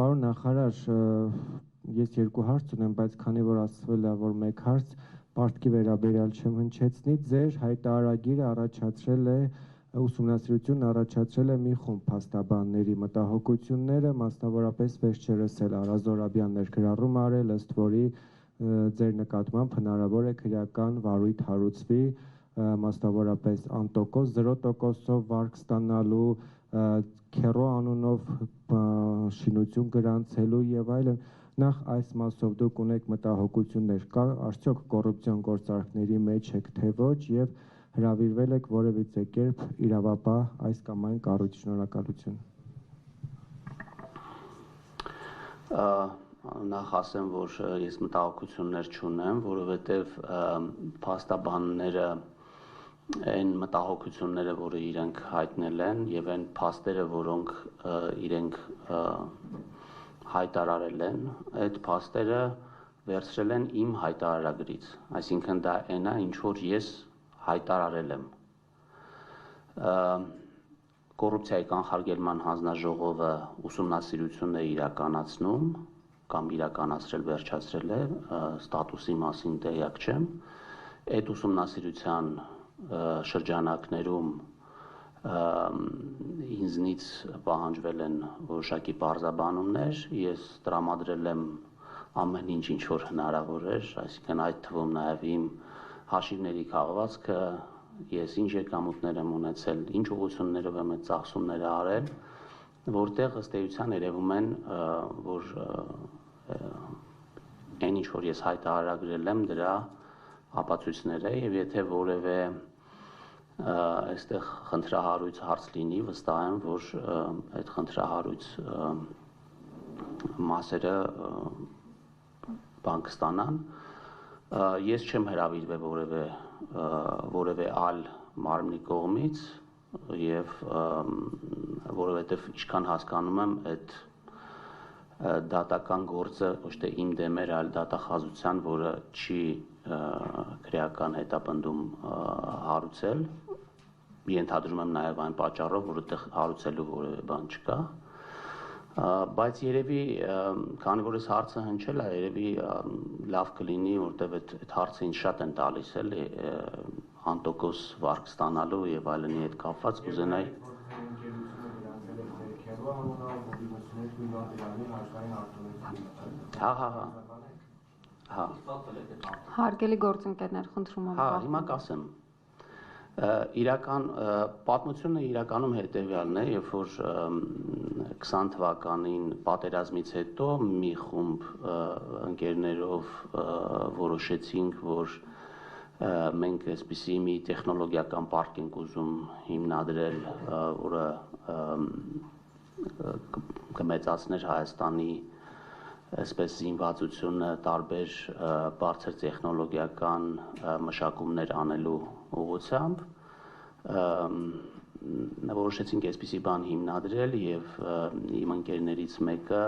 Պարոն նախարար, ես երկու հարց ունեմ, բայց քանի որ ասվել է, որ մեկ հարց պարտքի վերաբերյալ չեմ հնչեցնի, ձեր հայտարարագիրը առաջացրել է ուսումնասիրություն առաջացրել է մի խումբ փաստաբանների մտահոգությունները, մասնավորապես վերջերս էլ Արա Զորաբյան ներգրավում արել, ըստ որի ձեր նկատմամբ հնարավոր է քրեական վարույթ հարուցվի, մասնավորապես անտոկոս 0%-ով վարկ ստանալու, քերո անունով շինություն գրանցելու եւ այլն։ Նախ այս մասով դուք ունեք մտահոգություններ, կա արդյոք կոռուպցիոն գործարքների մեջ եք թե ոչ եւ հրավիրվել եք որևիցե կերպ իրավապահ այս կամ այն կառույց։ Շնորհակալություն։ Նախ ասեմ, որ ես մտահոգություններ չունեմ, որովհետև փաստաբանները այն մտահոգությունները, որը իրենք հայտնել են, եւ այն փաստերը, որոնք իրենք հայտարարել են, այդ փաստերը վերցրել են իմ հայտարարագրից, այսինքն դա այն է, ինչ որ ես հայտարարել եմ։ Կոռուպցիայի կանխարգելման հանձնաժողովը ուսումնասիրություն է իրականացնում կամ իրականացրել վերջացրել է, ստատուսի մասին տեղյակ չեմ։ Այդ ուսումնասիրության շրջանակներում ինձնից պահանջվել են որոշակի պարզաբանումներ, ես տրամադրել եմ ամեն ինչ, ինչ որ հնարավոր էր, այսինքն այդ թվում նաև իմ հաշիվների քաղվածքը, ես ինչ եկամուտներ եմ ունեցել, ինչ ուղղություններով եմ այդ ծախսումները արել, որտեղ ըստ էության երևում են, որ այն ինչ որ ես հայտարարագրել եմ, դրա ապացույցներ է, եւ եթե որևէ այստեղ խնդրահարույց հարց լինի, վստահ եմ, որ այդ խնդրահարույց մասերը բան կստանան։ Ես չեմ հրավիրվել որևէ այլ մարմնի կողմից եւ որովհետեւ ինչքան հասկանում եմ, այդ դատական գործը ոչ թե իմ դեմ էր, այլ դատախազության, որը չի քրեական հետապնդում հարուցել, ենթադրում եմ նաեւ այն պատճառով, որ այդտեղ հարուցելու որևէ բան չկա, բայց երևի, քանի որ այս հարցը հնչել է, երևի լավ կլինի, որտեղ այդ հարցը ինձ շատ են տալիս, էլի, անտոկոս վարկ ստանալու եւ այլնի հետ կապված կուզենայի Հարգելի գործընկերներ, խնդրում եմ։ Հիմա կասեմ։ Իրական պատմությունը իրականում հետեւյալն է, երբ որ 20 թվականին պատերազմից հետո մի խումբ ընկերներով որոշեցինք, որ մենք այսպիսի մի տեխնոլոգիական պարկ ենք ուզում հիմնադրել, որը կմեծացներ Հայաստանի այսպես զինվածությունը տարբեր բարձր տեխնոլոգիական մշակումներ անելու ուղղությամբ որոշեցինք այսպիսի բան հիմնադրել եւ իմ ընկերներից մեկը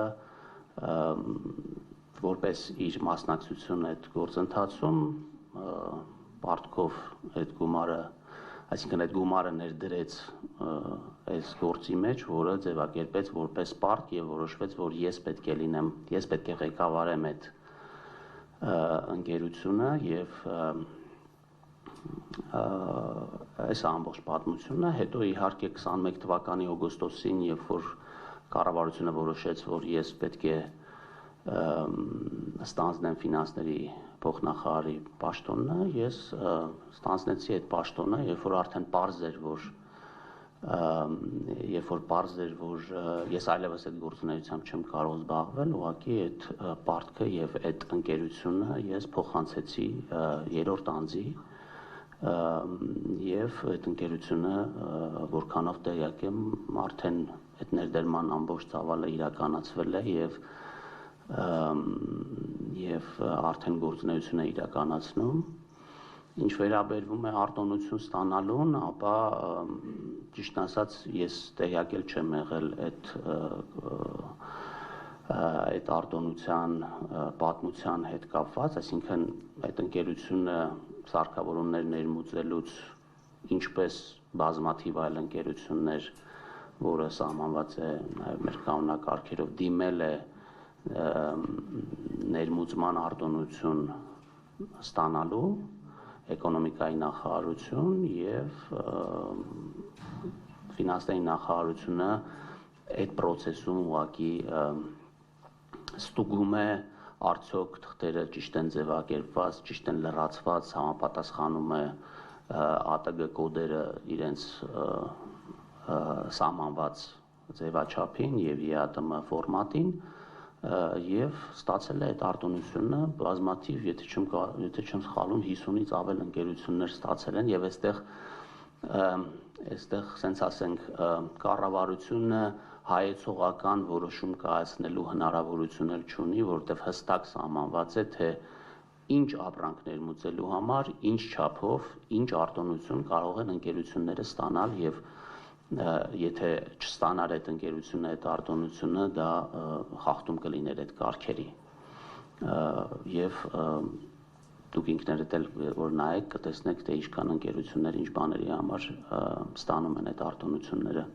որպես իր մասնակցություն այդ գործընթացում պարտքով այդ գումարը, այսինքն այդ գումարը ներդրեց այս գործի մեջ, որը ձևակերպեց որպես պարտք եւ որոշվեց, որ ես պետք է լինեմ, ես պետք է ղեկավարեմ այդ ընկերությունը եւ այս ամբողջ պատմությունը, հետո իհարկե 21 թվականի օգոստոսին, երբ որ կառավարությունը որոշեց, որ ես պետք է ստանձնեմ ֆինանսների փոխնախարարի պաշտոնը, ես ստանձնեցի այդ պաշտոնը, երբ որ արդեն պարզ էր, որ ես այլևս այդ գործունեությամբ չեմ կարող զբաղվել, ուղղակի այդ պարտքը եւ այդ ընկերությունը ես փոխանցեցի երրորդ անձի եւ այդ ընկերությունը, որքանով տեղյակ եմ, արդեն այդ ներդրման ամբողջ ծավալը իրականացվել է եւ արդեն գործունեություն է իրականացնում։ Ինչ վերաբերվում է արտոնություն ստանալուն, ապա ճիշտ ասած ես տեղյակ էլ չեմ եղել այդ արտոնության պատմության հետ կապված, այսինքն այդ ընկերությունը սարքավորումներ ներմուծելուց ինչպես բազմաթիվ այլ ընկերություններ, որը սահմանված է նաև մեր կանոնակարգերով, դիմել է ներմուծման արտոնություն ստանալու էկոնոմիկայի նախարարություն եւ ֆինանսների նախարարությունը այդ process-ում ուղղակի ստուգում է արդյոք թղթերը ճիշտ են ձևակերպված, ճիշտ են լրացված, համապատասխանում է ԱՏԳ կոդերը իրենց սահմանված ձևաչափին եւ ԵԱՏՄ ֆորմատին եւ ստացել է այդ արտոնությունը բազմաթիվ, եթե չեմ սխալվում, 50-ից ավել ընկերություններ ստացել են եւ այստեղ սենց ասենք կառավարությունը հայեցողական որոշում կայացնելու հնարավորություն էլ չունի, որովհետեւ հստակ սահմանված է, թե ինչ ապրանք ներմուծելու համար, ինչ չափով, ինչ արտոնություն կարող են ընկերությունները ստանալ եւ եթե չստանար այդ ընկերությունը այդ արտոնությունը, դա խախտում կլիներ այդ կարգերի եւ դուք ինքներդ էլ որ նայեք կտեսնեք թե ինչքան ընկերություններ ինչ բաների համար ստանում են այդ արտոնությունները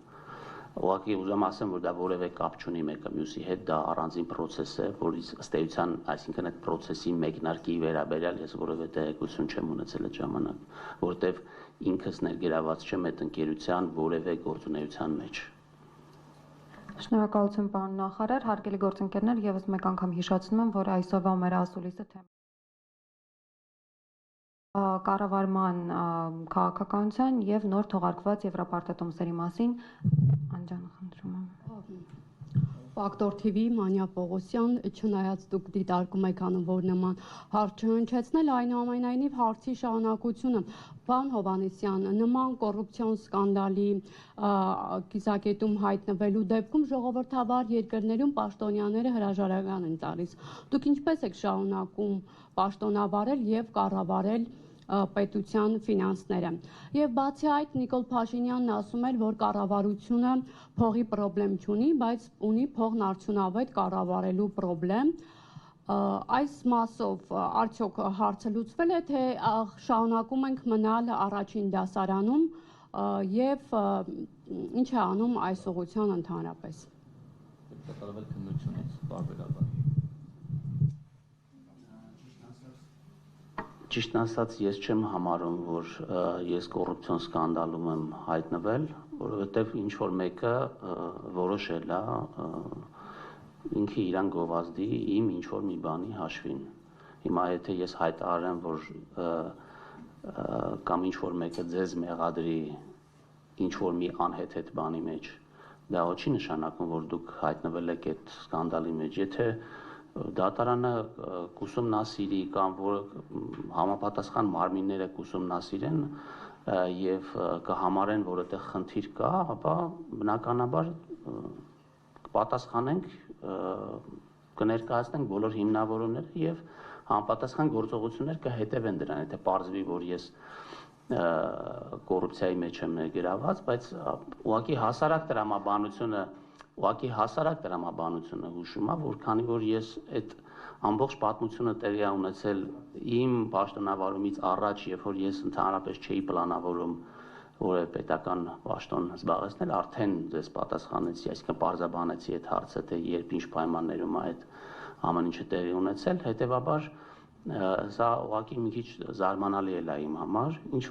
ուղղակի ուզում ասեմ որ դա որևէ կապ չունի մեկը մյուսի հետ դա առանձին process է որից ըստ էության այսինքն այդ process-ի մեկնարկի վերաբերյալ ես որևէ տեղեկություն չեմ ունեցել այդ ժամանակ որտեվ ինքս ներգրաված չեմ այդ ընկերության որևէ գործունեության մեջ Շնորհակալություն պարոն նախարար հարգելի գործընկերներ եւս մեկ անգամ հիշեցնում եմ որ այսօրվա մեր ասուլիսը կառավարման քաղաքականության եւ նոր թողարկված Եվրապարտատոմսերի մասին անջան խնդրում եմ Ֆակտոր TV Մանյա Պողոսյան չնայած դուք դիտարկում եք անում որ նման հարց չհնչեցնել այնուամենայնիվ հարցի շարունակությունը Պարոն Հովհաննիսյան նման կոռուպցիոն սկանդալի կիսակետում հայտնվելու դեպքում ժողովրդավար երկրներում պաշտոնյաները հրաժարական են տալիս դուք ինչպես եք շարունակում պաշտոնավարել եւ կառավարել պետության ֆինանսները եւ բացի այդ Նիկոլ Փաշինյանն ասում էր որ կառավարությունը փողի խնդրեմ չունի բայց ունի փողն արդյունավետ կառավարելու խնդրեմ այս մասով արդյոք հարցը լուծվել է թե շարունակում ենք մնալ առաջին դասարանում եւ ինչ է անում այս ուղղության ընդհանրապես կատարվել քննությունից բարբերաբար Ճիշտն ասած ես չեմ համարում որ ես կոռուպցիոն սկանդալում եմ հայտնվել որովհետեւ ինչ որ մեկը որոշել է ինքը իրան գովազդի իմ ինչ որ մի բանի հաշվին հիմա եթե ես հայտարարեմ որ կամ ինչ որ մեկը ձեզ մեղադրի ինչ որ մի անհեթեթ բանի մեջ դա ոչ չի նշանակում որ դուք հայտնվել եք այդ սկանդալի մեջ եթե դատարանը կուսումնասիրի կամ որ համապատասխան մարմինները կուսումնասիրեն եւ կհամարեն որ այդտեղ խնդիր կա, ապա բնականաբար կպատասխանենք կներկայացնենք բոլոր հիմնավորումները եւ համապատասխան գործողություններ կհետևեն դրան, եթե պարզվի որ ես կոռուպցիայի մեջ եմ ներգրաված, բայց ուղղակի հասարակ տրամաբանությունը հուշում է, որ քանի որ ես այդ ամբողջ պատմությունը տեղի է ունեցել իմ պաշտոնավարումից առաջ, երբ որ ես ընդհանրապես չէի պլանավորում որևէ պետական պաշտոն զբաղեցնել, արդեն ձեզ պատասխանեցի, այսինքն պարզաբանեցի այդ հարցը, թե երբ ինչ պայմաններում է այդ ամեն ինչը տեղի ունեցել, հետեւաբար սա ուղղակի մի քիչ զարմանալի է իմ համար, ինչ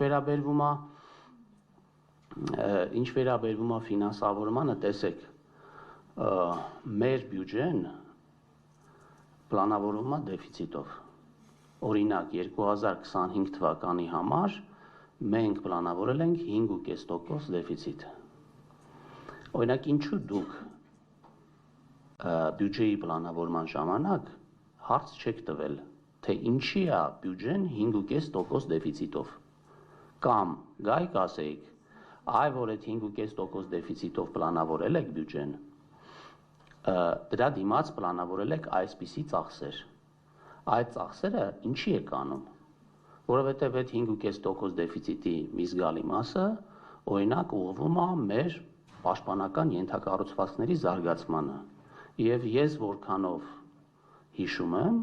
վերաբերվում է ֆինանսավորմանը, տեսեք մեր բյուջեն պլանավորվում է դեֆիցիտով։ Օրինակ 2025 թվականի համար մենք պլանավորել ենք 5.5% դեֆիցիտ։ Օրինակ ինչու դուք բյուջեի պլանավորման ժամանակ հարց չեք տվել, թե ինչի է բյուջեն 5.5% դեֆիցիտով։ Կամ գայք ասեիք, այ որ այդ 5.5% դեֆիցիտով պլանավորել եք բյուջեն, դրա դիմաց պլանավորել եք այսպիսի ծախսեր։ Այդ ծախսերը ինչի եք անում, որովհետև այդ 5.5% դեֆիցիտի մի զգալի մասը օրինակ ուղղվում է մեր պաշտպանական ենթակառուցվածքների զարգացմանը։ Եվ ես որքանով հիշում եմ,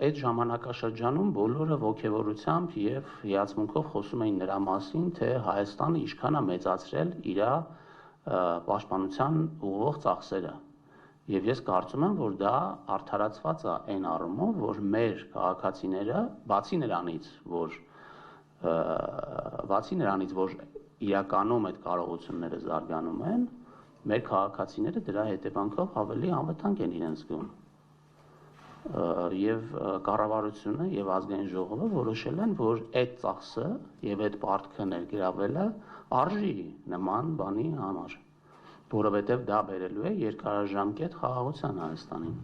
այդ ժամանակաշրջանում բոլորը ոգևորությամբ եւ հիացմունքով խոսում էին նրա մասին, թե Հայաստանը ինչքան է մեծացրել իր պաշտպանության ուղղող ծախսերը։ Եվ ես կարծում եմ, որ դա արդարացված է այն առումով, որ մեր քաղաքացիները, բացի նրանից, որ իրականում այդ կարողությունները զարգանում են, մեր քաղաքացիները դրա հետևանքով ավելի անվտանգ են իրենց զգում։ Եվ կառավարությունը եւ ազգային ժողովը որոշել են, որ այդ ծախսը եւ այդ պարտքը ներգրավելը արժի նման բանի համար, որովհետեւ դա բերելու է երկարաժամկետ խաղաղության Հայաստանին։